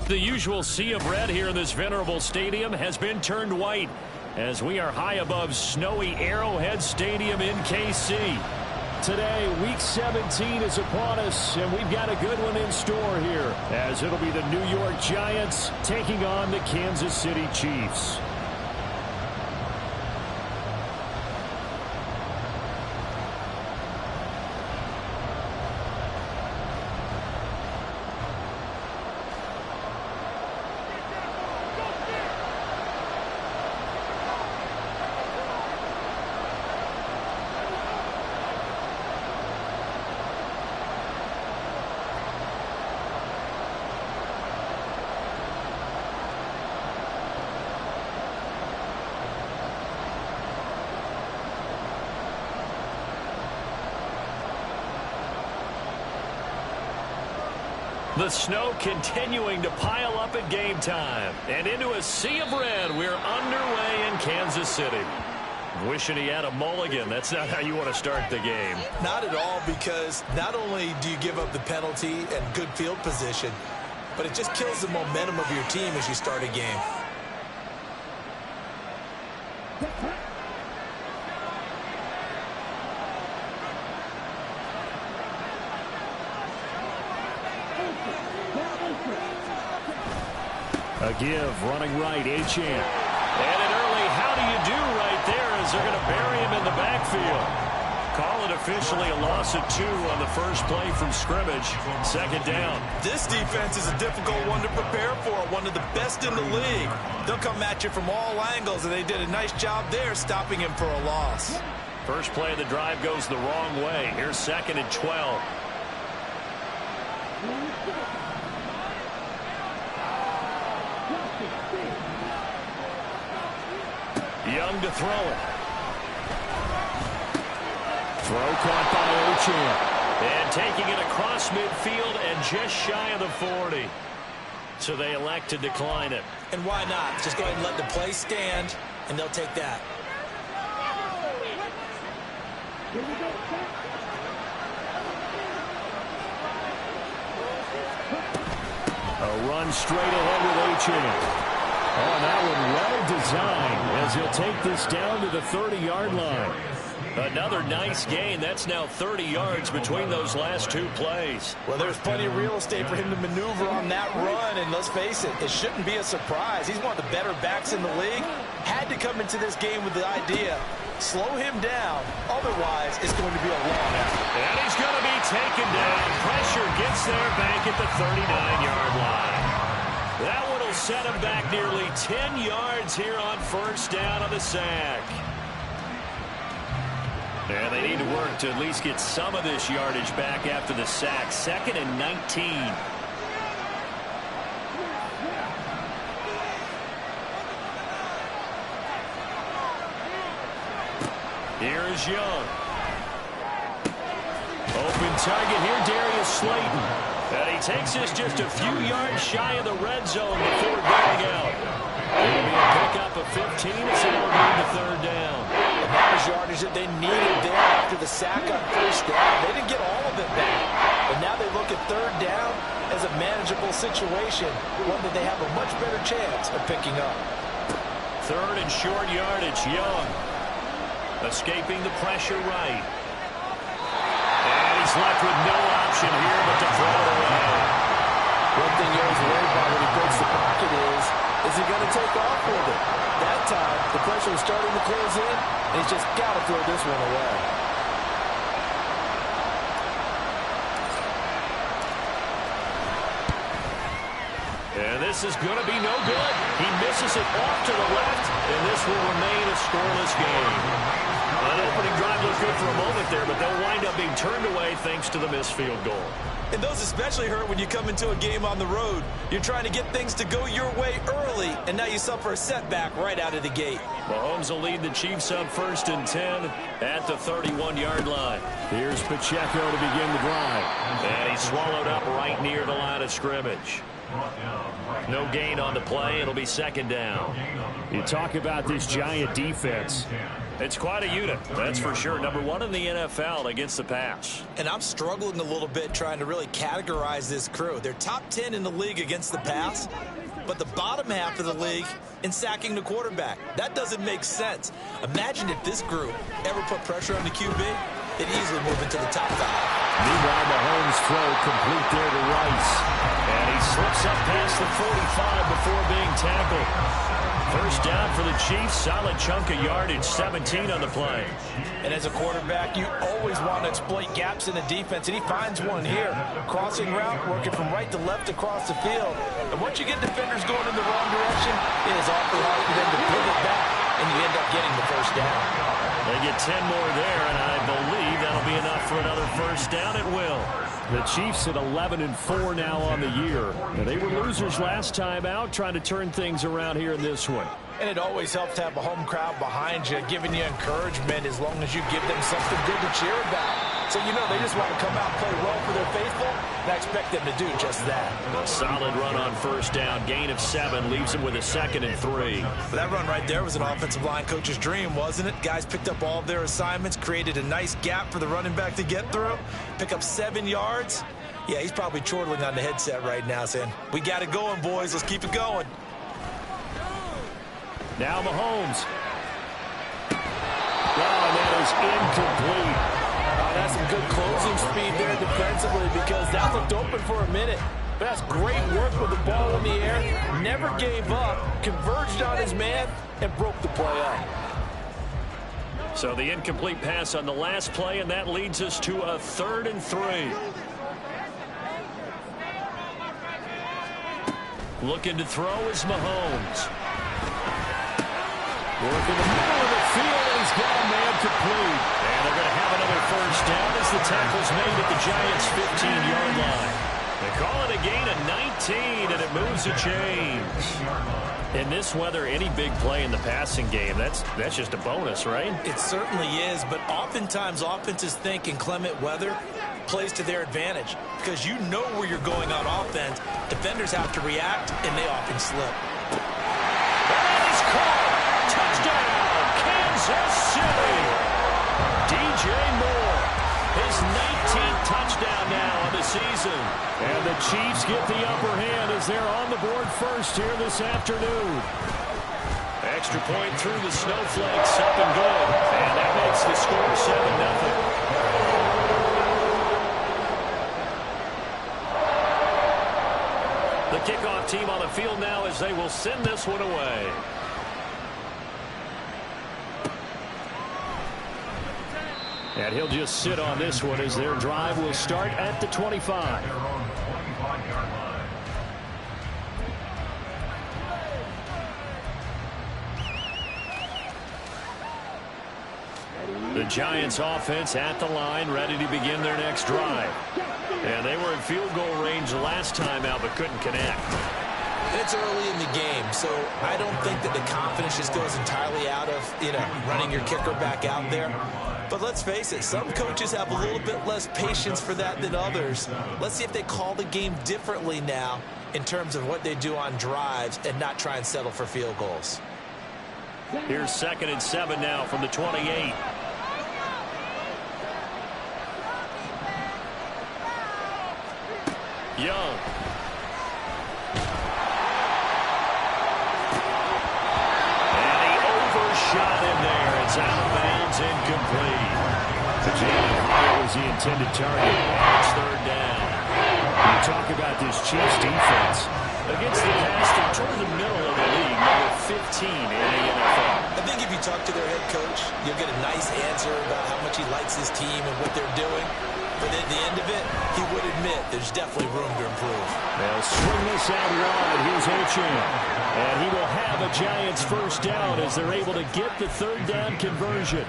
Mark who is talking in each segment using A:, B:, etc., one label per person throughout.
A: The usual sea of red here in this venerable stadium has been turned white as we are high above snowy Arrowhead Stadium in KC. Today, Week 17 is upon us, and we've got a good one in store here, as it'll be the New York Giants taking on the Kansas City Chiefs. The snow continuing to pile up at game time. And into a sea of red, we're underway in Kansas City. Wishing he had a mulligan. That's not how you want to start the game.
B: Not at all, because not only do you give up the penalty and good field position, but it just kills the momentum of your team as you start a game.
A: A give, running right, Achane. And an early how do you do right there as they're going to bury him in the backfield. Call it officially a loss of 2 on the first play from scrimmage. Second down.
B: This defense is a difficult one to prepare for, one of the best in the league. They'll come at you from all angles, and they did a nice job there stopping him for a loss.
A: First play of the drive goes the wrong way. Here's 2nd and 12. Young to throw it. Throw caught by Achane. And taking it across midfield and just shy of the 40. So they elect to decline it.
B: And why not? Just go ahead and let the play stand, and they'll take that.
A: A run straight ahead with Achane. Oh, that one well designed as he'll take this down to the 30-yard line. Another nice gain. That's now 30 yards between those last 2 plays.
B: Well, there's plenty of real estate for him to maneuver on that run, and let's face it, it shouldn't be a surprise. He's one of the better backs in the league. Had to come into this game with the idea, slow him down, otherwise it's going to be a long effort.
A: And he's going to be taken down. Pressure gets there back at the 39-yard line. That one will set him back nearly 10 yards here on first down on the sack. And they need to work to at least get some of this yardage back after the sack. 2nd and 19. Here's Young. Open target here, Darius Slayton. And he takes this just a few yards shy of the red zone before going out. It'll be a pickup of 15 as they'll move to 3rd down.
B: And that was yardage that they needed there after the sack on first down. They didn't get all of it back. But now they look at 3rd down as a manageable situation, one that they have a much better chance of picking up.
A: 3rd and short yardage, Young. Escaping the pressure right. And he's left with no option here but to throw it away.
B: One thing you're always worried about when he breaks the pocket is he going to take off with it? That time, the pressure was starting to close in, and he's just got to throw this one away.
A: And this is going to be no good. He misses it off to the left, and this will remain a scoreless game. An opening drive looked good for a moment there, but they'll wind up being turned away thanks to the missed field goal.
B: And those especially hurt when you come into a game on the road. You're trying to get things to go your way early, and now you suffer a setback right out of the gate.
A: Mahomes will lead the Chiefs on 1st and 10 at the 31-yard line. Here's Pacheco to begin the drive. And he's swallowed up right near the line of scrimmage. No gain on the play. It'll be 2nd down. You talk about this Giant defense. It's quite a unit, that's for sure. Number one in the NFL against the pass.
B: And I'm struggling a little bit trying to really categorize this crew. They're top 10 in the league against the pass, but the bottom half of the league in sacking the quarterback. That doesn't make sense. Imagine if this group ever put pressure on the QB, they'd easily move into the top 5.
A: Meanwhile, Mahomes' throw complete there to Rice. And he slips up past the 45 before being tackled. First down for the Chiefs. Solid chunk of yardage, 17 on the play.
B: And as a quarterback, you always want to exploit gaps in the defense, and he finds one here. Crossing route, working from right to left across the field. And once you get defenders going in the wrong direction, it is awfully hard for them to pivot back, and you end up getting the first down.
A: They get 10 more there, and I believe that'll be enough for another first down. It will. The Chiefs at 11-4 now on the year. And they were losers last time out, trying to turn things around here in this one.
B: And it always helps to have a home crowd behind you, giving you encouragement as long as you give them something good to cheer about. So, you know, they just want to come out and play well for their faithful, and I expect them to do just that.
A: A solid run on first down. Gain of 7 leaves them with a 2nd and 3.
B: But that run right there was an offensive line coach's dream, wasn't it? Guys picked up all of their assignments, created a nice gap for the running back to get through, pick up 7 yards. Yeah, he's probably chortling on the headset right now saying, we got it going, boys. Let's keep it going.
A: Now Mahomes. Oh, and that is incomplete.
B: That's some good closing speed there defensively because that looked open for a minute. But that's great work with the ball in the air. Never gave up, converged on his man, and broke the play up.
A: So the incomplete pass on the last play, and that leads us to a 3rd and 3. Looking to throw is Mahomes. Working the middle of the field, and he's got a man complete. And they're going to have another first down as the tackle's made at the Giants' 15-yard line. They call it a gain of 19, and it moves the chains. In this weather, any big play in the passing game, that's just a bonus, right?
B: It certainly is, but oftentimes offenses think in clement weather plays to their advantage because you know where you're going on offense. Defenders have to react, and they often slip.
A: That is caught. Touchdown, Kansas City. DJ Moore, his 19th touchdown now of the season. And the Chiefs get the upper hand as they're on the board first here this afternoon. Extra point through the snowflakes, up and good. And that makes the score 7-0. The kickoff team on the field now as they will send this one away. And he'll just sit on this one as their drive will start at the 25. The Giants offense at the line, ready to begin their next drive. And they were in field goal range last time out, but couldn't connect.
B: It's early in the game, so I don't think that the confidence just goes entirely out of, running your kicker back out there. But let's face it, some coaches have a little bit less patience for that than others. Let's see if they call the game differently now in terms of what they do on drives and not try and settle for field goals.
A: Here's 2nd and 7 now from the 28. Young. Shot in there. It's out of bounds, incomplete. Jalen Hyatt was the intended target. It's 3rd down. You talk about this Chiefs defense. Against the pass, they're toward the middle of the league, number 15 in the NFL.
B: I think if you talk to their head coach, you'll get a nice answer about how much he likes his team and what they're doing. But at the end of it, he would admit there's definitely room to improve.
A: They'll swing this out wide. Here's Achane. And he will have a Giants first down as they're able to get the 3rd down conversion.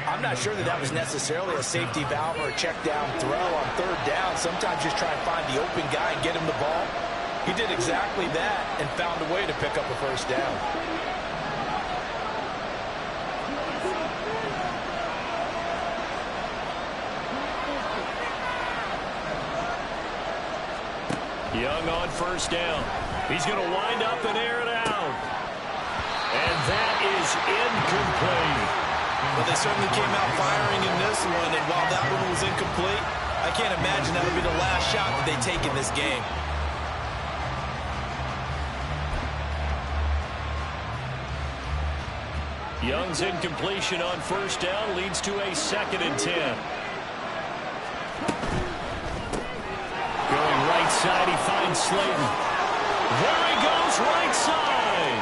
B: I'm not sure that was necessarily a safety valve or a check down throw on 3rd down. Sometimes just try and find the open guy and get him the ball. He did exactly that and found a way to pick up a first down.
A: Young on first down. He's going to wind up and air it out. And that is incomplete.
B: Well, they certainly came out firing in this one, and while that one was incomplete, I can't imagine that'll be the last shot that they take in this game.
A: Young's incompletion on first down leads to a 2nd and 10. Going right side, he finds Slayton. There he goes, right side.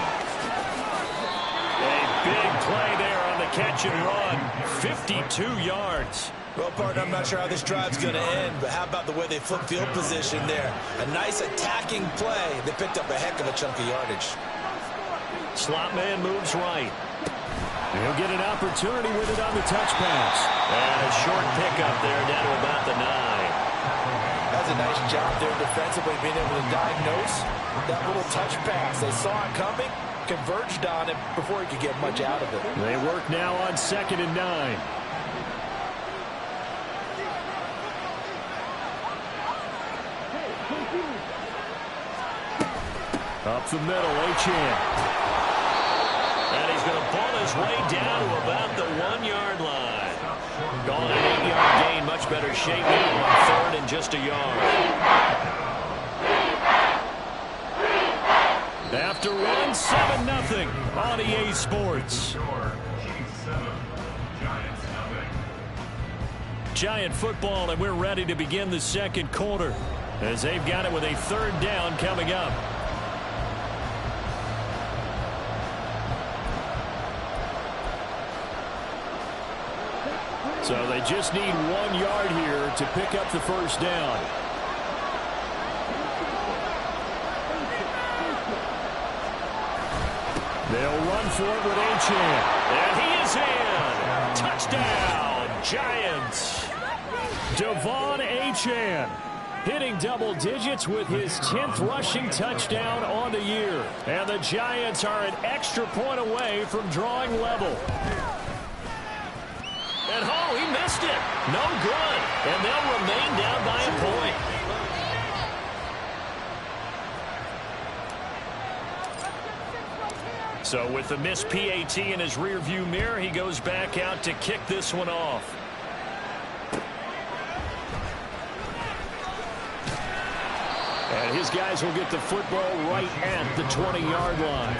A: A big play there on the catch and run. 52 yards.
B: Well, partner, I'm not sure how this drive's going to end, but how about the way they flip field position there? A nice attacking play. They picked up a heck of a chunk of yardage.
A: Slot man moves right. He'll get an opportunity with it on the touch pass. And a short pickup there down to about the 9.
B: That's a nice job there defensively, being able to diagnose that little touch pass. They saw it coming, converged on it before he could get much out of it.
A: They work now on 2nd and 9. Up the middle, Achane. And he's going to pull his way down to about the 1-yard line. Gone an 8-yard gain, much better shape now on 3rd and just a yard. After one, 7-0 on EA Sports. Giant football, and we're ready to begin the 2nd quarter as they've got it with a 3rd down coming up. So they just need 1 yard here to pick up the first down. They'll run for it with Achane. And he is in. Touchdown, Giants. De'Von Achane hitting double digits with his 10th rushing touchdown on the year. And the Giants are an extra point away from drawing level. And oh, he missed it. No good. And they'll remain down by a point. So with the missed PAT in his rearview mirror, he goes back out to kick this one off. And his guys will get the football right at the 20-yard line.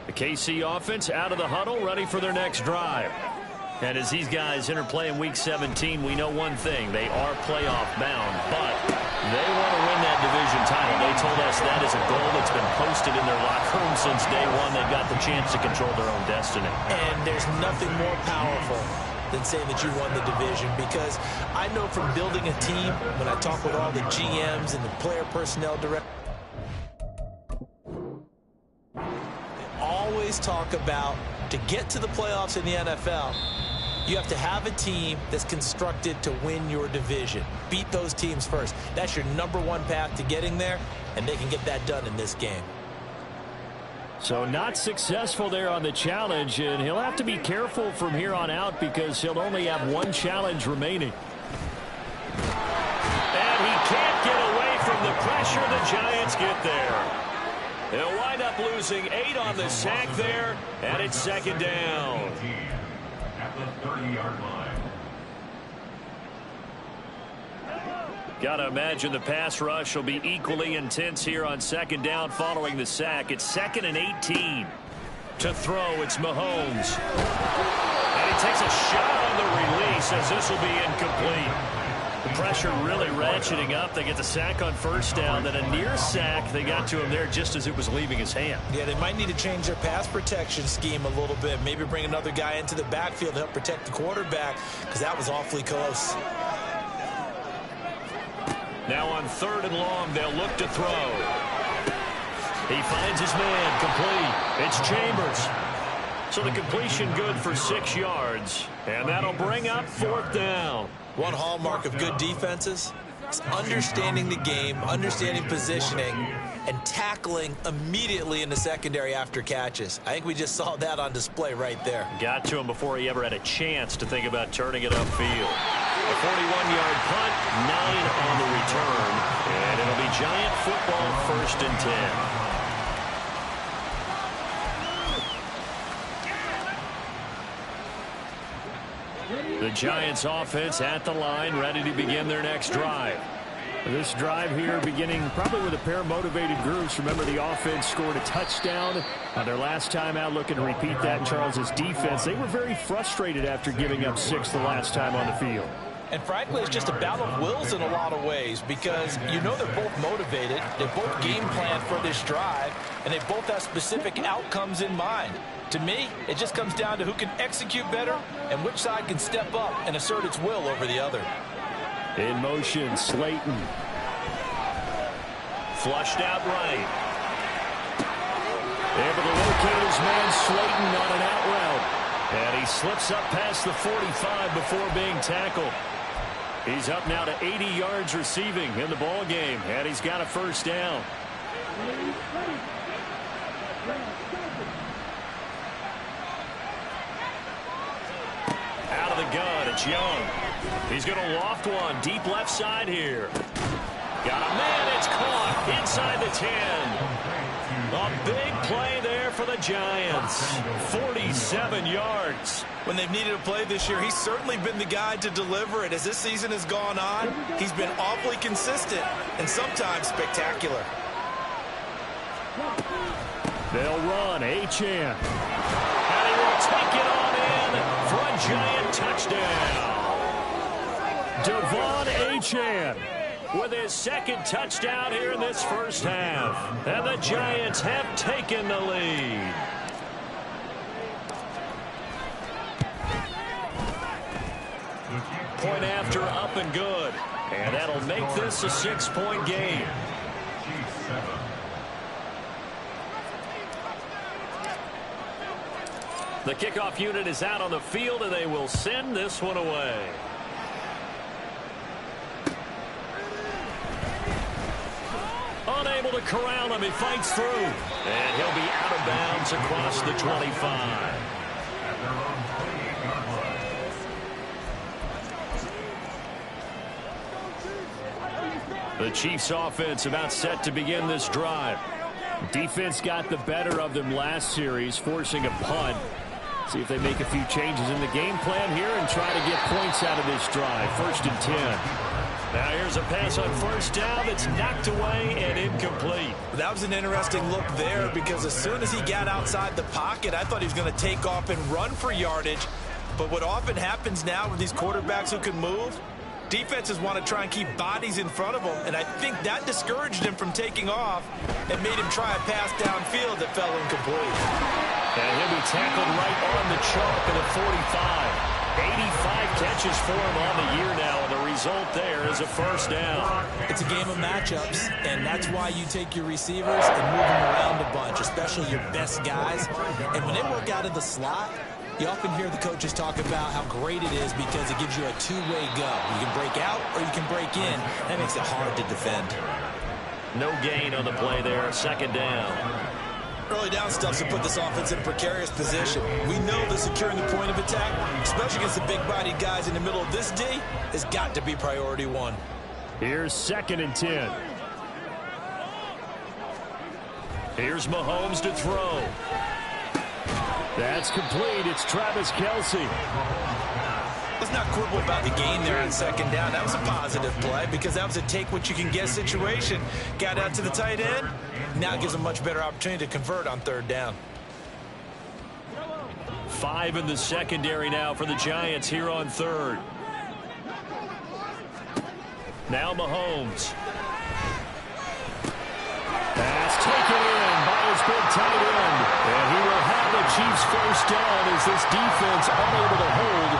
A: The KC offense out of the huddle, ready for their next drive. And as these guys interplay in Week 17, we know one thing. They are playoff bound, but they want to win that division title. They told us that is a goal that's been posted in their locker room since day one. They've got the chance to control their own destiny.
B: And there's nothing more powerful than saying that you won the division, because I know from building a team, when I talk with all the GMs and the player personnel directors, always talk about, to get to the playoffs in the NFL, you have to have a team that's constructed to win your division. Beat those teams first. That's your #1 path to getting there, and they can get that done in this game.
A: So not successful there on the challenge, and he'll have to be careful from here on out because he'll only have one challenge remaining. And he can't get away from the pressure. The Giants get there. They'll wind up losing 8 on the sack there, and it's 2nd down. At the 30-yard line. Got to imagine the pass rush will be equally intense here on 2nd down following the sack. It's 2nd and 18. To throw, it's Mahomes. And he takes a shot on the release as this will be incomplete. The pressure really ratcheting up. They get the sack on first down, then a near sack. They got to him there just as it was leaving his hand.
B: Yeah, they might need to change their pass protection scheme a little bit. Maybe bring another guy into the backfield to help protect the quarterback, because that was awfully close.
A: Now on 3rd and long, they'll look to throw. He finds his man, complete. It's Chambers. So the completion good for 6 yards, and that'll bring up 4th down.
B: One hallmark of good defenses is understanding the game, understanding positioning, and tackling immediately in the secondary after catches. I think we just saw that on display right there.
A: Got to him before he ever had a chance to think about turning it upfield. A 41-yard punt, 9 on the return, and it'll be Giant football, 1st and 10. The Giants offense at the line, ready to begin their next drive.
C: This drive here beginning probably with a pair of motivated groups. Remember, the offense scored a touchdown on their last time out, looking to repeat that in Charles's defense. They were very frustrated after giving up 6 the last time on the field.
B: And frankly, it's just a battle of wills in a lot of ways, because you know they're both motivated, they both game plan for this drive, and they both have specific outcomes in mind. To me, it just comes down to who can execute better and which side can step up and assert its will over the other.
C: In motion, Slayton.
A: Flushed out right. Able to locate his man Slayton on an out route. And he slips up past the 45 before being tackled. He's up now to 80 yards receiving in the ball game, and he's got a 1st down. Out of the gun, it's Young. He's going to loft one deep left side here. Got a man, it's caught inside the 10. A big play there for the Giants. 47 yards.
B: When they've needed a play this year, he's certainly been the guy to deliver it. As this season has gone on, he's been awfully consistent and sometimes spectacular.
C: They'll run, Achane.
A: And he will take it on in for a Giant touchdown. Devon Achane with his 2nd touchdown here in this 1st half. And the Giants have taken the lead. Point after, up and good. And that'll make this a 6-point game. The kickoff unit is out on the field, and they will send this one away. Unable to corral him, he fights through. And he'll be out of bounds across the 25. The Chiefs offense about set to begin this drive.
C: Defense got the better of them last series, forcing a punt. See if they make a few changes in the game plan here and try to get points out of this drive. 1st and 10.
A: Now here's a pass on 1st down that's knocked away and incomplete.
B: That was an interesting look there, because as soon as he got outside the pocket, I thought he was going to take off and run for yardage. But what often happens now with these quarterbacks who can move, defenses want to try and keep bodies in front of them, and I think that discouraged him from taking off and made him try a pass downfield that fell incomplete.
A: And he'll be tackled right on the chalk at the 45. 85 catches for him on the year now, and the result there is a 1st down.
B: It's a game of matchups, and that's why you take your receivers and move them around a bunch, especially your best guys. And when they work out of the slot, you often hear the coaches talk about how great it is because it gives you a two-way go. You can break out or you can break in. That makes it hard to defend.
A: No gain on the play there, 2nd down.
B: Early down stuff to put this offense in a precarious position. We know that securing the point of attack, especially against the big-bodied guys in the middle of this D, has got to be priority 1.
C: Here's 2nd and 10.
A: Here's Mahomes to throw.
C: That's complete. It's Travis Kelce.
B: Let's not quibble about the gain there on 2nd down. That was a positive play because that was a take-what-you-can-get situation. Got out to the tight end. Now gives a much better opportunity to convert on 3rd down.
A: 5 in the secondary now for the Giants here on 3rd. Now Mahomes.
C: Pass taken in by his big tight end. And he will have the Chiefs 1st down as this defense unable to hold.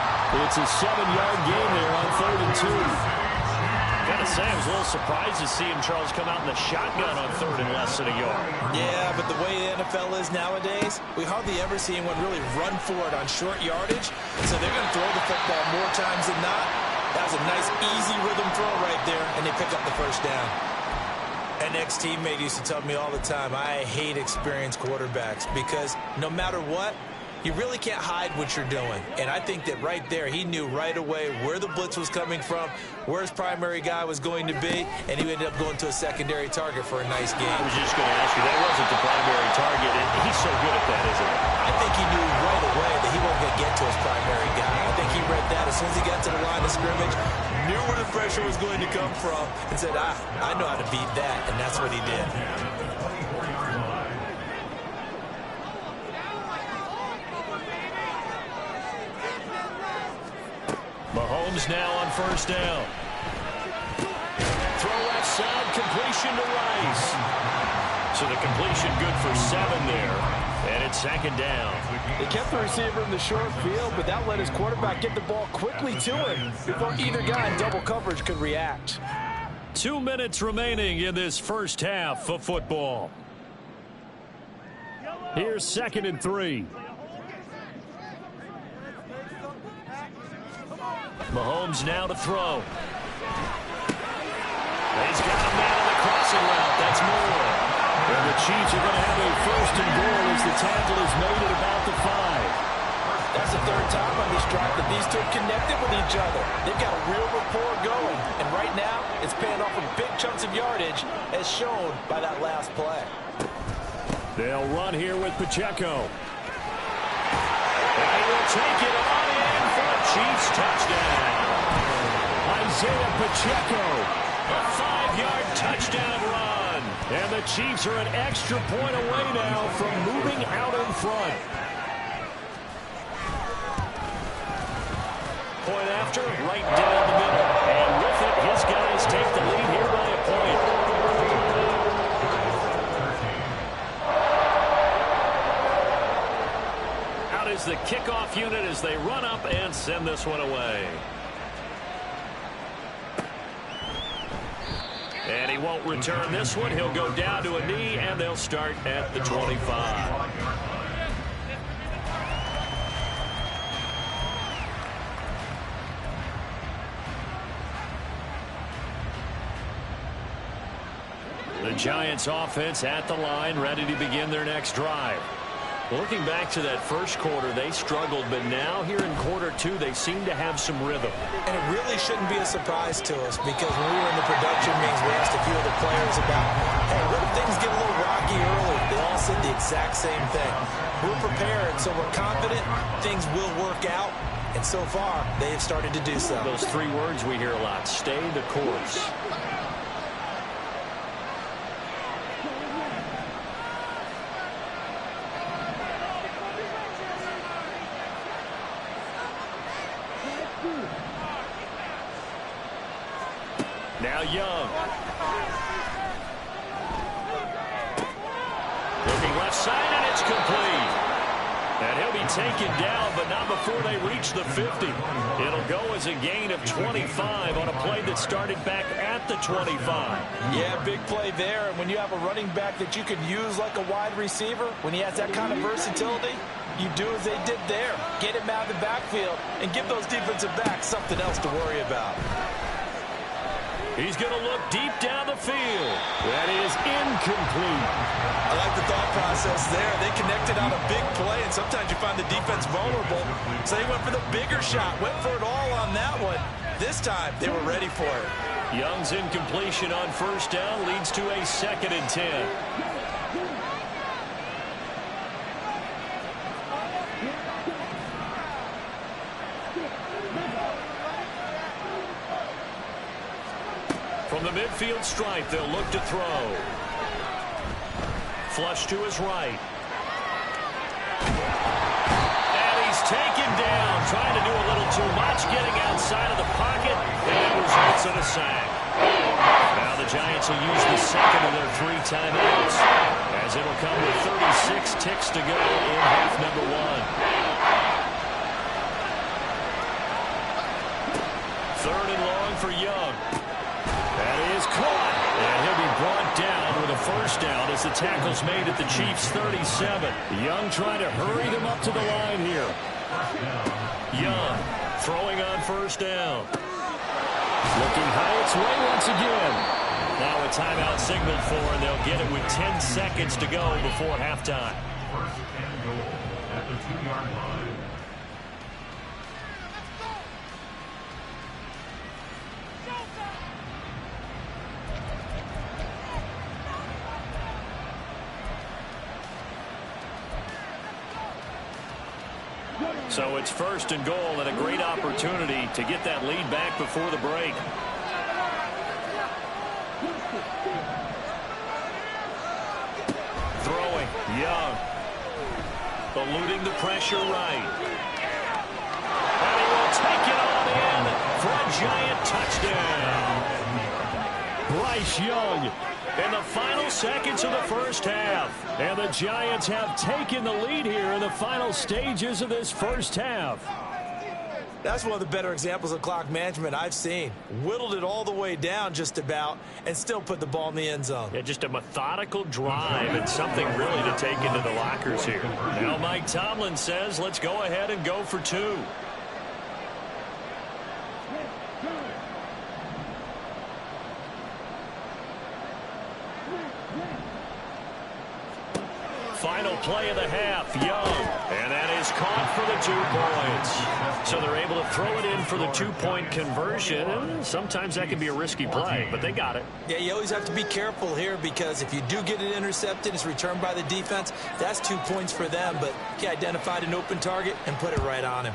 C: It's a 7-yard gain there on 3rd and 2.
A: Gotta say, I was a little surprised to see him, Charles, come out in the shotgun on 3rd and less than a yard.
B: Yeah, but the way the NFL is nowadays, we hardly ever see anyone really run for it on short yardage. So they're going to throw the football more times than not. That was a nice, easy rhythm throw right there, and they pick up the 1st down. An ex-teammate used to tell me all the time, I hate experienced quarterbacks because no matter what, you really can't hide what you're doing. And I think that right there, he knew right away where the blitz was coming from, where his primary guy was going to be, and he ended up going to a secondary target for a nice game.
A: I was just going to ask you, that wasn't the primary target, and he's so good at that, isn't he?
B: I think he knew right away that he wasn't going to get to his primary guy. I think he read that as soon as he got to the line of scrimmage, knew where the pressure was going to come from, and said, I know how to beat that, and that's what he did.
A: Mahomes now on first down. Throw left side, completion to Rice. So the completion good for 7 there. And it's second down.
B: They kept the receiver in the short field, but that let his quarterback get the ball quickly to him before either guy in double coverage could react.
A: 2 minutes remaining in this first half of football. Here's 2nd and 3. Mahomes now to throw. He's got him down on the crossing route. That's more. And the Chiefs are going to have a 1st and goal as the tackle is made at about the 5.
B: That's the 3rd time on this drive that these two connected with each other. They've got a real rapport going. And right now, it's paying off with big chunks of yardage as shown by that last play.
A: They'll run here with Pacheco. And he will take it on in for a Chiefs touchdown. Isaiah Pacheco, a 5-yard touchdown run. And the Chiefs are an extra point away now from moving out in front. Point after, right down the middle. And with it, his guys take the lead here by a point. Out is the kickoff unit as they run up and send this one away. And he won't return this one. He'll go down to a knee, and they'll start at the 25. The Giants offense at the line, ready to begin their next drive. Looking back to that first quarter, they struggled, but now here in quarter 2, they seem to have some rhythm.
B: And it really shouldn't be a surprise to us because when we were in the production meetings, we asked a few of the players about, hey, what if things get a little rocky early? They all said the exact same thing. We're prepared, so we're confident things will work out. And so far, they have started to do so.
A: Those 3 words we hear a lot, stay the course. Now Young. Looking left side, and it's complete. And he'll be taken down, but not before they reach the 50. It'll go as a gain of 25 on a play that started back at the 25.
B: Yeah, big play there. And when you have a running back that you can use like a wide receiver, when he has that kind of versatility, you do as they did there. Get him out of the backfield and give those defensive backs something else to worry about.
A: He's going to look deep down the field. That is incomplete.
B: I like the thought process there. They connected on a big play, and sometimes you find the defense vulnerable. So they went for the bigger shot, went for it all on that one. This time, they were ready for it.
A: Young's incompletion on first down leads to a 2nd and 10. From the midfield stripe, they'll look to throw. Flush to his right. And he's taken down, trying to do a little too much, getting outside of the pocket, and it results in a sack. Now the Giants will use the 2nd of their 3 timeouts, as it'll come with 36 ticks to go in half number 1. 3rd and long for Young. That is caught, and he'll be brought down with a 1st down as the tackle's made at the Chiefs' 37. Young trying to hurry them up to the line here. Young throwing on 1st down. Looking high its way once again. Now a timeout signaled for, and they'll get it with 10 seconds to go before halftime.
D: at the 2-yard line.
A: So it's 1st and goal and a great opportunity to get that lead back before the break. Throwing, Young. Eluding the pressure right. And he will take it on in for a giant touchdown. Bryce Young in the final seconds of the first half. And the Giants have taken the lead here in the final stages of this first half.
B: That's one of the better examples of clock management I've seen. Whittled it all the way down just about and still put the ball in the end zone.
A: Yeah, just a methodical drive and something really to take into the lockers here. Now Mike Tomlin says, let's go ahead and go for 2. Final play of the half, Young. And that is caught for the 2 points. So they're able to throw it in for the 2-point conversion. And sometimes that can be a risky play, but they got it.
B: Yeah, you always have to be careful here because if you do get it intercepted, it's returned by the defense. That's 2 points for them, but he identified an open target and put it right on him.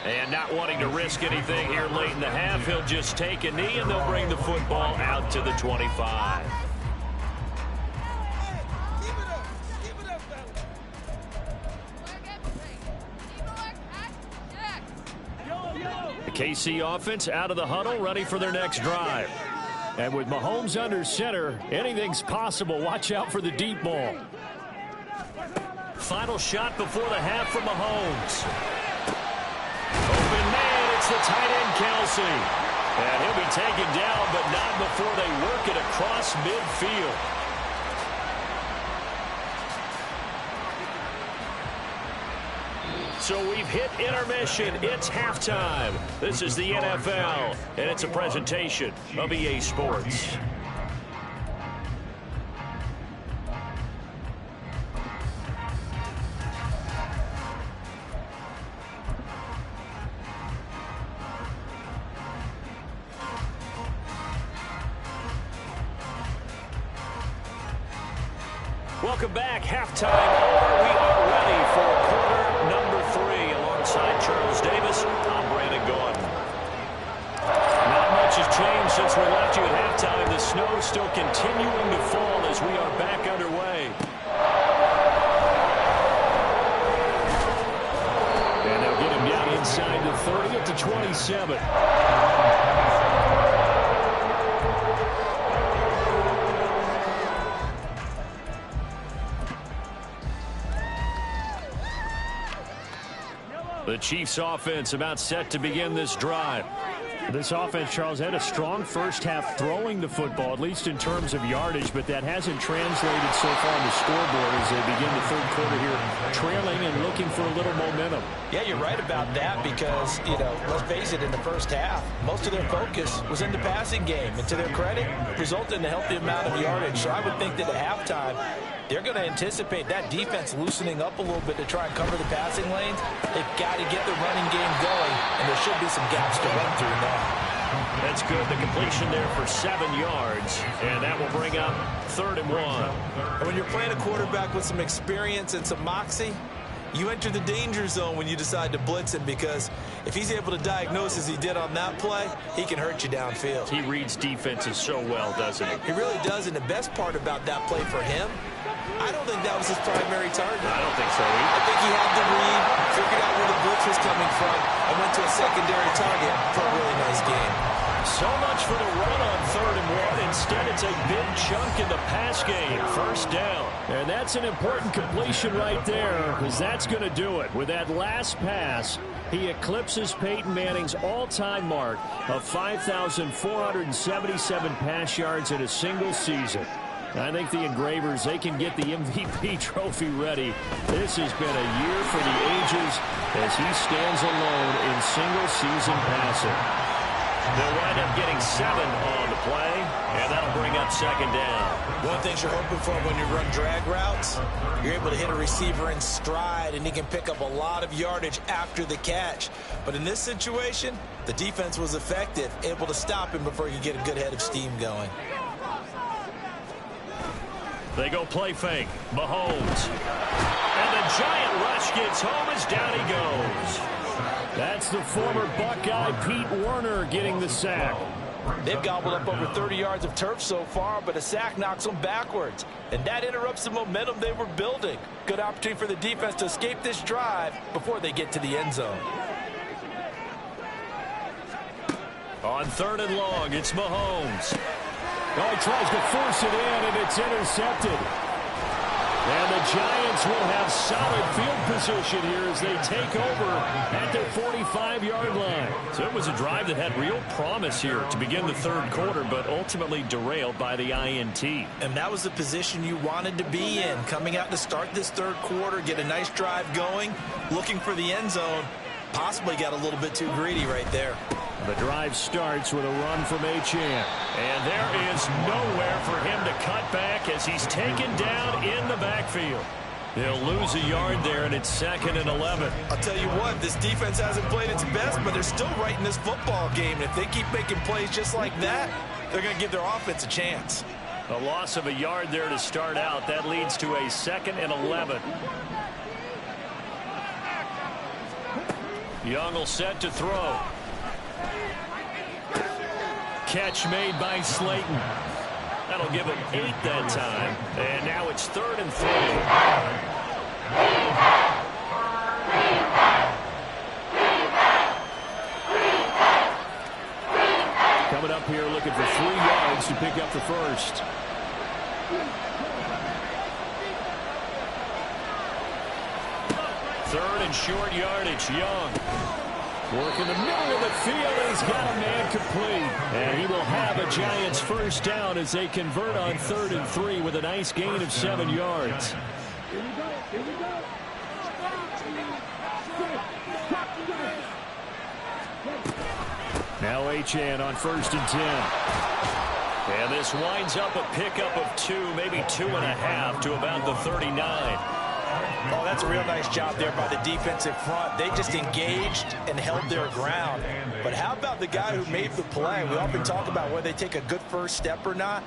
A: And not wanting to risk anything here late in the half, he'll just take a knee and they'll bring the football out to the 25. The KC offense out of the huddle, ready for their next drive. And with Mahomes under center, anything's possible. Watch out for the deep ball. Final shot before the half from Mahomes. Open man, it's the tight end, Kelsey. And he'll be taken down, but not before they work it across midfield. So we've hit intermission. It's halftime. This is the NFL, and it's a presentation of EA Sports. Welcome back. Halftime hour. We are ready for quarter number 3. Alongside Charles Davis, I'm Brandon Gordon. Not much has changed since we left you at halftime. The snow still continuing to fall as we are back underway. And they'll get him down inside the 30 at the 27. The Chiefs offense about set to begin this drive. This offense, Charles, had a strong first half throwing the football, at least in terms of yardage, but that hasn't translated so far on the scoreboard as they begin the third quarter here, trailing and looking for a little momentum.
B: Yeah, you're right about that because, you know, let's face it, in the first half, most of their focus was in the passing game. And to their credit, resulted in a healthy amount of yardage. So I would think that at halftime, they're going to anticipate that defense loosening up a little bit to try and cover the passing lanes. They've got to get the running game going, and there should be some gaps to run through now.
A: That's good. The completion there for 7 yards, and that will bring up 3rd and 1.
B: And when you're playing a quarterback with some experience and some moxie, you enter the danger zone when you decide to blitz him because if he's able to diagnose as he did on that play, he can hurt you downfield.
A: He reads defenses so well, doesn't he?
B: He really does, and the best part about that play for him, I don't think that was his primary target.
A: I don't think so either.
B: I think he had the read, figured out where the blitz was coming from, and went to a secondary target for a really nice game.
A: So much for the run on 3rd and 1. Instead, it's a big chunk in the pass game. 1st down. And that's an important completion right there because that's going to do it. With that last pass, he eclipses Peyton Manning's all-time mark of 5,477 pass yards in a single season. I think the Engravers, they can get the MVP trophy ready. This has been a year for the ages as he stands alone in single-season passing. They'll wind up getting 7 on the play, and that'll bring up second down.
B: One of the things you're hoping for when you run drag routes, you're able to hit a receiver in stride, and he can pick up a lot of yardage after the catch. But in this situation, the defense was effective, able to stop him before he could get a good head of steam going.
A: They go play fake. Mahomes. And the giant rush gets home as down he goes.
C: That's the former Buckeye Pete Werner getting the sack.
B: They've gobbled up over 30 yards of turf so far, but a sack knocks them backwards. And that interrupts the momentum they were building. Good opportunity for the defense to escape this drive before they get to the end zone.
A: On 3rd and long, it's Mahomes.
C: Oh, he tries to force it in, and it's intercepted. And the Giants will have solid field position here as they take over at their 45-yard line.
A: So it was a drive that had real promise here to begin the 3rd quarter, but ultimately derailed by the INT.
B: And that was the position you wanted to be in, coming out to start this 3rd quarter, get a nice drive going, looking for the end zone. Possibly got a little bit too greedy right there.
C: The drive starts with a run from Achane.
A: And there is nowhere for him to cut back as he's taken down in the backfield. They'll lose a yard there, and it's 2nd and 11.
B: I'll tell you what, this defense hasn't played its best, but they're still right in this football game. And if they keep making plays just like that, they're going to give their offense a chance.
A: A loss of a yard there to start out. That leads to a 2nd and 11. Young will set to throw. Catch made by Slayton. That'll give him 8 that time. And now it's 3rd and 3.
C: Coming up here looking for 3 yards to pick up the first.
A: Third and short yardage. Young.
C: Working the middle of the field. He's got a man complete. And he will have a Giants first down as they convert on 3rd and 3 with a nice gain of 7 yards. Now Achane on 1st and 10.
A: And this winds up a pickup of 2, maybe 2.5 to about the 39.
B: Oh, that's a real nice job there by the defensive front. They just engaged and held their ground. But how about the guy who made the play? We often talk about whether they take a good first step or not.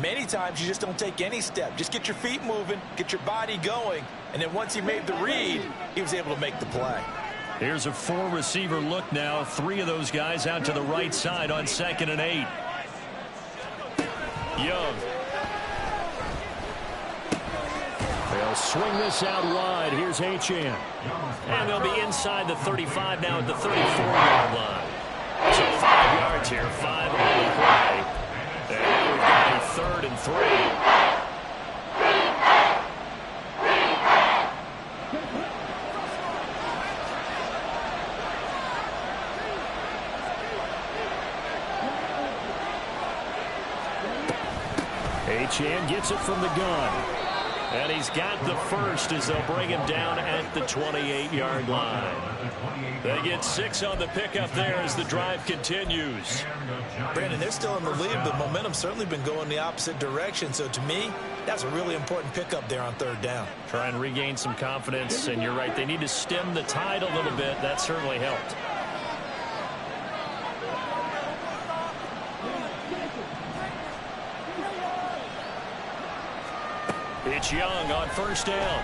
B: Many times you just don't take any step. Just get your feet moving, get your body going, and then once he made the read, he was able to make the play.
A: Here's a 4-receiver look now. 3 of those guys out to the right side on 2nd and 8. Young.
C: They'll swing this out wide. Here's Achane.
A: And they'll be inside the 35 now at the 34-yard line. So 5 yards here, 5 on the play. And now we've got a 3rd and 3.
C: Achane gets it from the gun.
A: And he's got the first as they'll bring him down at the 28-yard line. They get 6 on the pickup there as the drive continues.
B: Brandon, they're still in the lead, but momentum's certainly been going the opposite direction. So to me, that's a really important pickup there on 3rd down.
A: Try and regain some confidence, and you're right. They need to stem the tide a little bit. That certainly helped. It's Young on 1st down.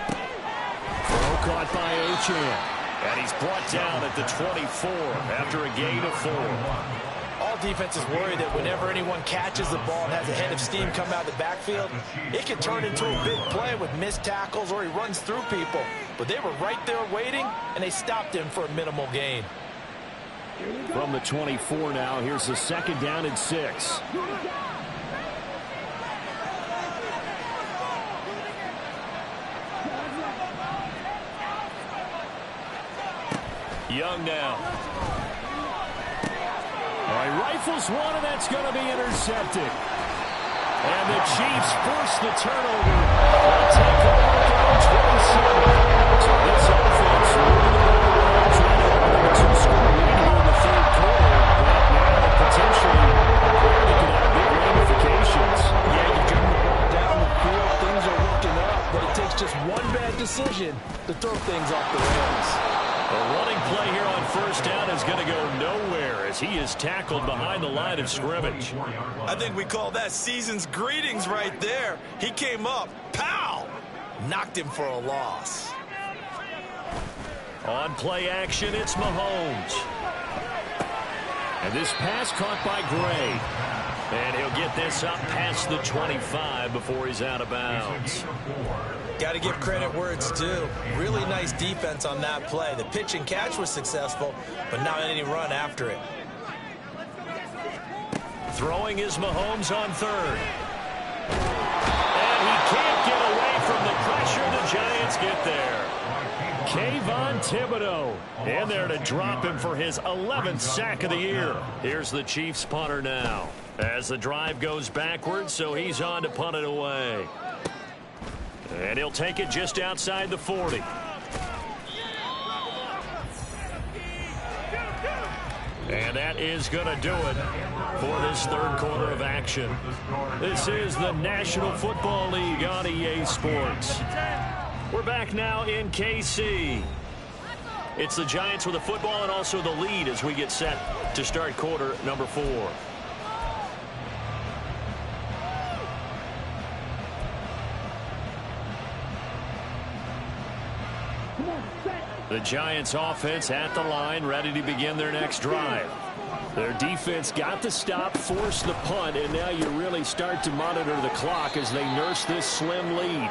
C: Throw caught by Achane.
A: And he's brought down at the 24 after a gain of 4.
B: All defenses worry that whenever anyone catches the ball and has a head of steam come out of the backfield, it can turn into a big play with missed tackles or he runs through people. But they were right there waiting, and they stopped him for a minimal gain.
C: From the 24 now, here's the 2nd down and 6.
A: Young now.
C: All right, rifles one, and that's going to be intercepted. And the Chiefs force the turnover. They'll take over from 27. So this offense really trying to open up a 2-score lead here in the 3rd quarter. But now the
B: off the rails.
A: A running play here on first down is going to go nowhere as he is tackled behind the line of scrimmage.
B: I think we call that season's greetings right there. He came up, pow! Knocked him for a loss.
A: On play action, it's Mahomes. And this pass caught by Gray. And he'll get this up past the 25 before he's out of bounds.
B: Got to give credit where it's due. Really nice defense on that play. The pitch and catch was successful, but not any run after it.
A: Throwing is Mahomes on third. And he can't get away from the pressure. The Giants get there. Kayvon Thibodeaux in there to drop him for his 11th sack of the year. Here's the Chiefs punter now as the drive goes backwards, so he's on to punt it away. And he'll take it just outside the 40. And that is going to do it for this third quarter of action. This is the National Football League on EA Sports. We're back now in KC. It's the Giants with the football and also the lead as we get set to start quarter number 4. The Giants offense at the line, ready to begin their next drive. Their defense got the stop, forced the punt, and now you really start to monitor the clock as they nurse this slim lead.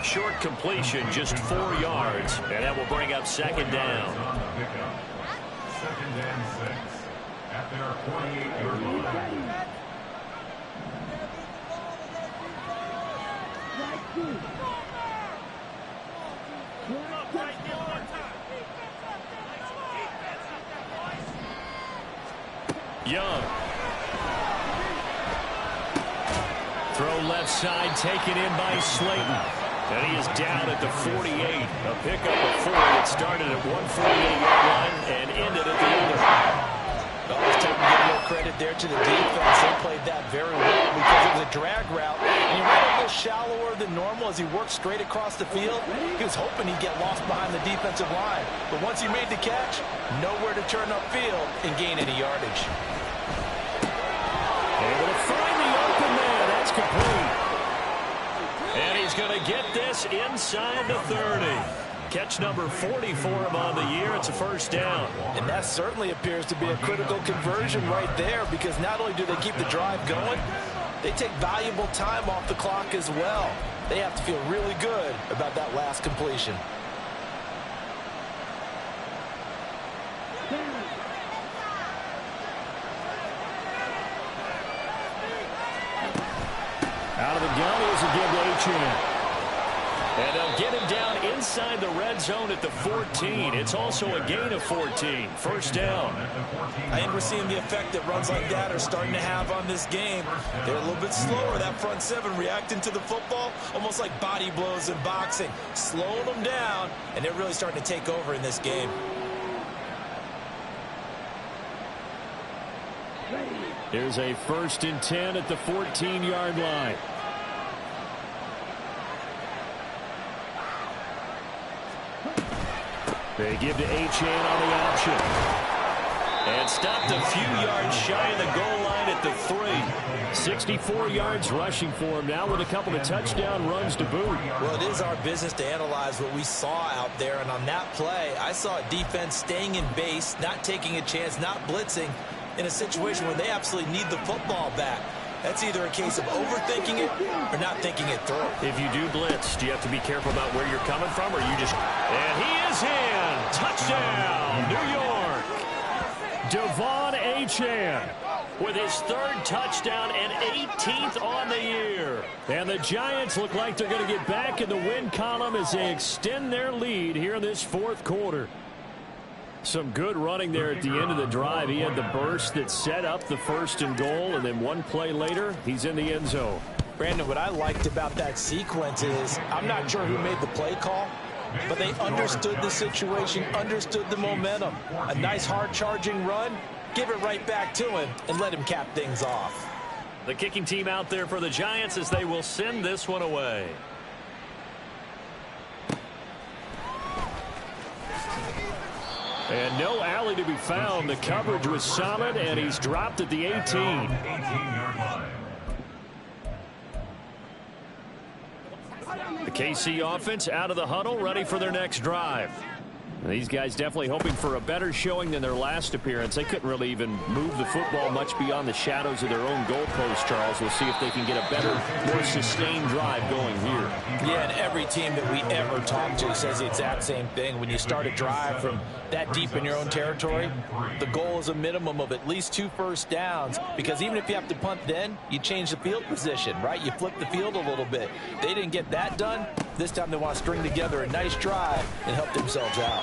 A: Short completion, just 4 yards, and that will bring up second down.
D: Second and 6 at their 48-yard line.
A: Young. Throw left side, taken in by Slayton. And he is down at the 48. A pickup of 4 that started at 148-yard line and ended at the other.
B: Always take a little credit there to the defense. They played that very well because it was a drag route. And he ran a little shallower than normal as he worked straight across the field. He was hoping he'd get lost behind the defensive line. But once he made the catch, nowhere to turn upfield and gain any yardage.
A: Able to find the open man. That's complete. And he's going to get this inside the 30. Catch number 40 for him on the year. It's a first down.
B: And that certainly appears to be a critical conversion right there because not only do they keep the drive going, they take valuable time off the clock as well. They have to feel really good about that last completion.
C: Out of the gun is a give to Achane.
A: And they'll get him down inside the red zone at the 14. It's also a gain of 14. First down.
B: I think we're seeing the effect that runs like that are starting to have on this game. They're a little bit slower, that front seven, reacting to the football, almost like body blows in boxing, slowing them down, and they're really starting to take over in this game.
C: Here's a 1st and 10 at the 14-yard line. They give to Achane on the option.
A: And stopped a few yards shy of the goal line at the 3.
C: 64 yards rushing for him now with a couple of touchdown runs to boot.
B: Well, it is our business to analyze what we saw out there. And on that play, I saw a defense staying in base, not taking a chance, not blitzing in a situation where they absolutely need the football back. That's either a case of overthinking it or not thinking it through.
A: If you do blitz, do you have to be careful about where you're coming from, or you just... And he is in! Touchdown, New York!
C: De'Von Achane
A: with his 3rd touchdown and 18th on the year.
C: And the Giants look like they're going to get back in the win column as they extend their lead here in this 4th quarter. Some good running there at the end of the drive. He had the burst that set up the 1st and goal, and then one play later, he's in the end zone.
B: Brandon, what I liked about that sequence is I'm not sure who made the play call, but they understood the situation, understood the momentum. A nice hard-charging run, give it right back to him, and let him cap things off.
A: The kicking team out there for the Giants as they will send this one away.
C: And no alley to be found. The coverage was solid, and he's dropped at the 18.
D: 18-yard line.
A: The KC offense out of the huddle, ready for their next drive. These guys definitely hoping for a better showing than their last appearance. They couldn't really even move the football much beyond the shadows of their own goalpost, Charles. We'll see if they can get a better, more sustained drive going here.
B: Yeah, and every team that we ever talk to says the exact same thing. When you start a drive from that deep in your own territory, the goal is a minimum of at least 2 first downs, because even if you have to punt then, you change the field position, right? You flip the field a little bit. They didn't get that done. This time they want to string together a nice drive and help themselves out.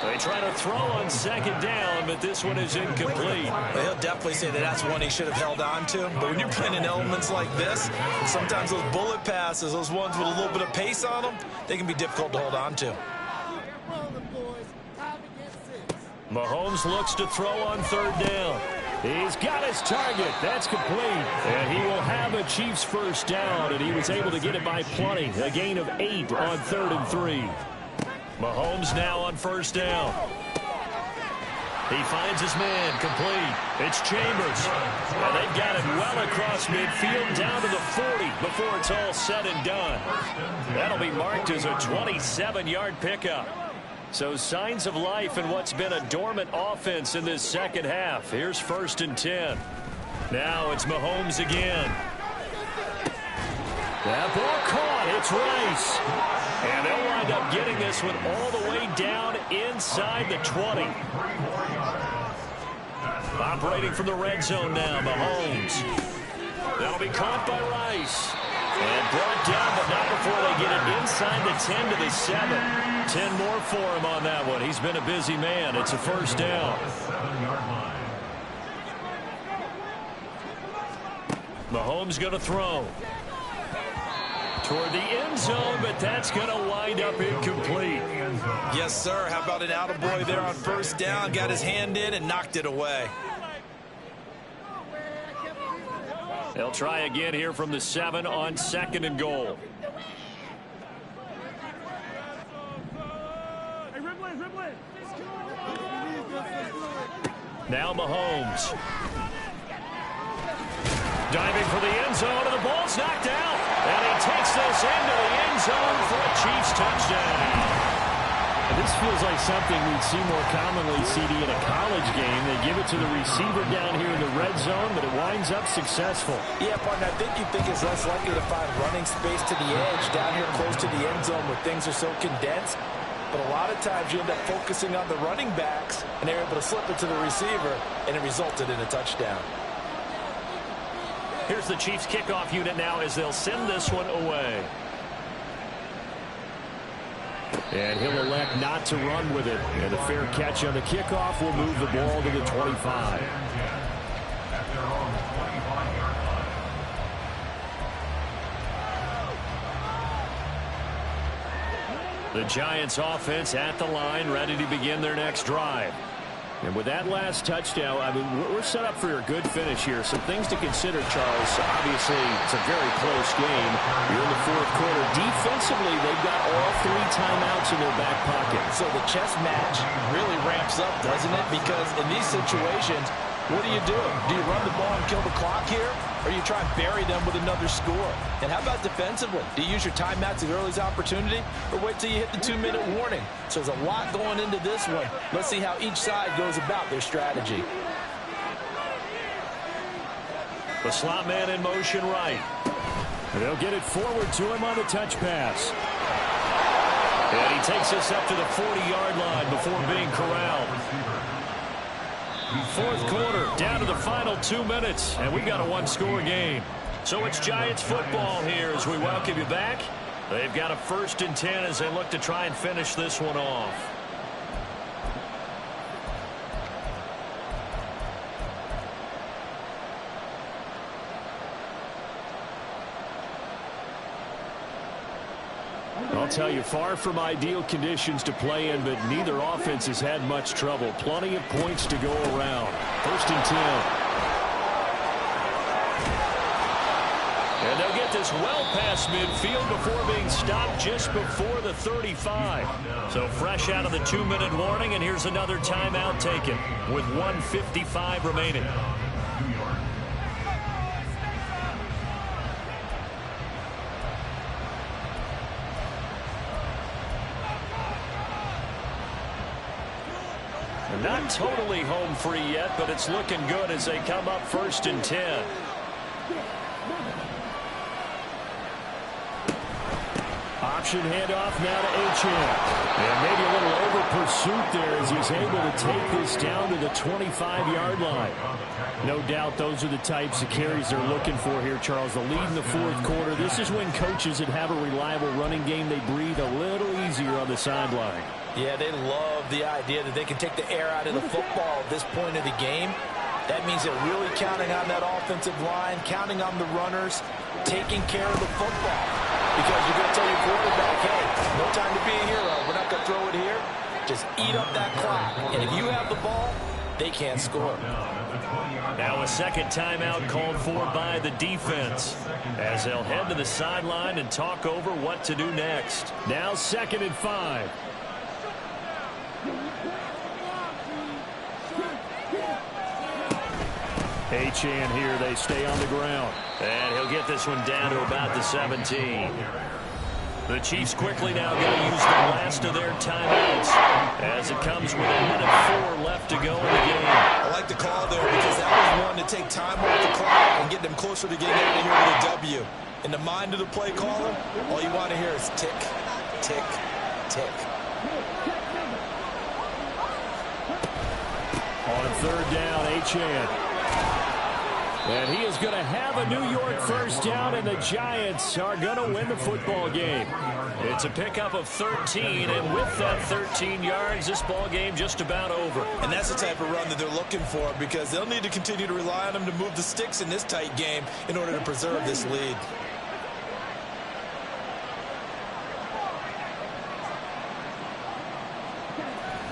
A: They try to throw on second down, but this one is incomplete.
B: Well, he'll definitely say that that's one he should have held on to. But when you're playing in elements like this, sometimes those bullet passes, those ones with a little bit of pace on them, they can be difficult to hold on to.
A: Mahomes looks to throw on third down. He's got his target. That's complete. And he will have a Chiefs first down, and he was able to get it by plenty. A gain of 8 on 3rd and 3. Mahomes now on first down. He finds his man, complete. It's Chambers. And they've got it well across midfield down to the 40 before it's all said and done. That'll be marked as a 27-yard pickup. So signs of life in what's been a dormant offense in this second half. Here's 1st and 10. Now it's Mahomes again. That ball caught. It's Rice. And they'll wind up getting this one all the way down inside the 20. Operating from the red zone now, Mahomes. That'll be caught by Rice. And brought down, but not before they get it inside the 10 to the 7. 10 more for him on that one. He's been a busy man. It's a first down. Mahomes going to throw toward the end zone, but that's going to wind up incomplete.
B: Yes, sir. How about an attaboy there on first down? Got his hand in and knocked it away.
A: They'll try again here from the 7 on 2nd and goal. Now Mahomes. Diving for the end zone, and the ball's knocked out. And he takes this into the end zone for a Chiefs touchdown.
C: This feels like something we'd see more commonly, CD, in a college game. They give it to the receiver down here in the red zone, but it winds up successful.
B: Yeah, partner, I think you think it's less likely to find running space to the edge down here close to the end zone where things are so condensed. But a lot of times you end up focusing on the running backs, and they're able to slip it to the receiver, and it resulted in a touchdown.
A: Here's the Chiefs kickoff unit now as they'll send this one away.
C: And he'll elect not to run with it. And a fair catch on the kickoff will move the ball to the 25.
A: The Giants offense at the line, ready to begin their next drive. And with that last touchdown, I mean, we're set up for a good finish here. Some things to consider, Charles. Obviously, it's a very close game. You're in the 4th quarter. Defensively, they've got all 3 timeouts in their back pocket.
B: So the chess match really ramps up, doesn't it? Because in these situations, what do? Do you run the ball and kill the clock here? Or you try and bury them with another score? And how about defensively? Do you use your timeouts at earliest opportunity, or wait till you hit the 2-minute warning? So there's a lot going into this one. Let's see how each side goes about their strategy.
A: The slot man in motion right.
C: And they'll get it forward to him on the touch pass.
A: And he takes us up to the 40-yard line before being corralled. 4th quarter, down to the final 2 minutes, and we've got a 1-score game. So it's Giants football here as we welcome you back. They've got a 1st and 10 as they look to try and finish this one off.
C: I'll tell you, far from ideal conditions to play in, but neither offense has had much trouble. Plenty of points to go around. 1st and 10.
A: And they'll get get this well past midfield before being stopped just before the 35. So fresh out of the 2-minute warning, and here's another timeout taken with 1:55 remaining. Not totally home free yet, but it's looking good as they come up 1st and 10.
C: Option handoff now to Achane. And maybe a little over pursuit there as he's able to take this down to the 25-yard line. No doubt those are the types of carries they're looking for here, Charles. The lead in the 4th quarter. This is when coaches that have a reliable running game, they breathe a little easier on the sideline.
B: Yeah, they love the idea that they can take the air out of the football at this point of the game. That means they're really counting on that offensive line, counting on the runners, taking care of the football. Because you're going to tell your quarterback, hey, no time to be a hero. We're not going to throw it here. Just eat up that clock. And if you have the ball, they can't score.
A: Now a second timeout called for by the defense as they'll head to the sideline and talk over what to do next.
C: Now 2nd and 5. Achane here. They stay on the ground.
A: And he'll get this one down to about the 17. The Chiefs quickly now going to use the last of their timeouts as it comes with 1:04 left to go in the game.
B: I like the call there because that was one to take time off the clock and get them closer to getting out of here with a W. In the mind of the play caller, all you want to hear is tick, tick, tick.
C: On 3rd down, Achane. And he is going to have a New York 1st down, and the Giants are going to win the football game.
A: It's a pickup of 13, and with that 13 yards, this ball game just about over.
B: And that's the type of run that they're looking for because they'll need to continue to rely on them to move the sticks in this tight game in order to preserve this lead.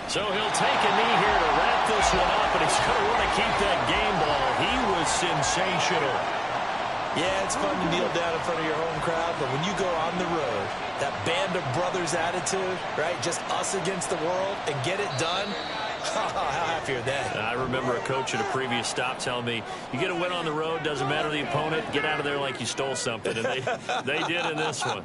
A: So he'll take a knee here to wrap this one up, but he's going to want to keep that game ball. He was sensational.
B: Yeah, it's fun to kneel down in front of your home crowd, but when you go on the road, that band of brothers attitude, right, just us against the world, and get it done, how happy are they?
A: I remember a coach at a previous stop telling me, you get a win on the road, doesn't matter the opponent, get out of there like you stole something, and they did in this one.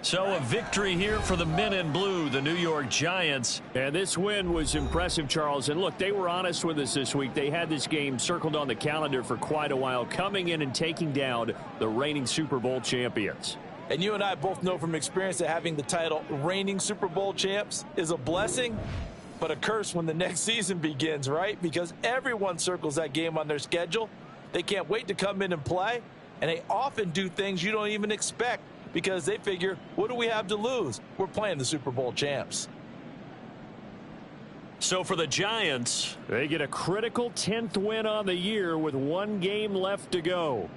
A: So a victory here for the men in blue, the New York Giants.
C: And this win was impressive, Charles. And look, they were honest with us this week. They had this game circled on the calendar for quite a while, coming in and taking down the reigning Super Bowl champions.
B: And you and I both know from experience that having the title reigning Super Bowl champs is a blessing, but a curse when the next season begins, right? Because everyone circles that game on their schedule. They can't wait to come in and play, and they often do things you don't even expect because they figure, what do we have to lose? We're playing the Super Bowl champs.
A: So for the Giants,
C: they get a critical 10th win on the year with 1 game left to go.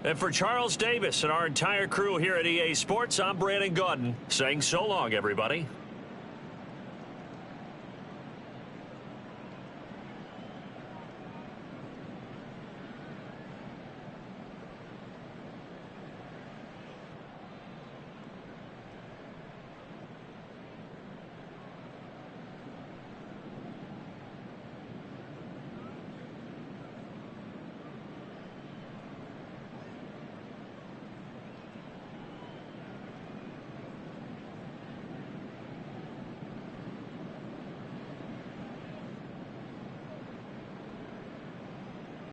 A: And for Charles Davis and our entire crew here at EA Sports, I'm Brandon Gaudin saying so long, everybody.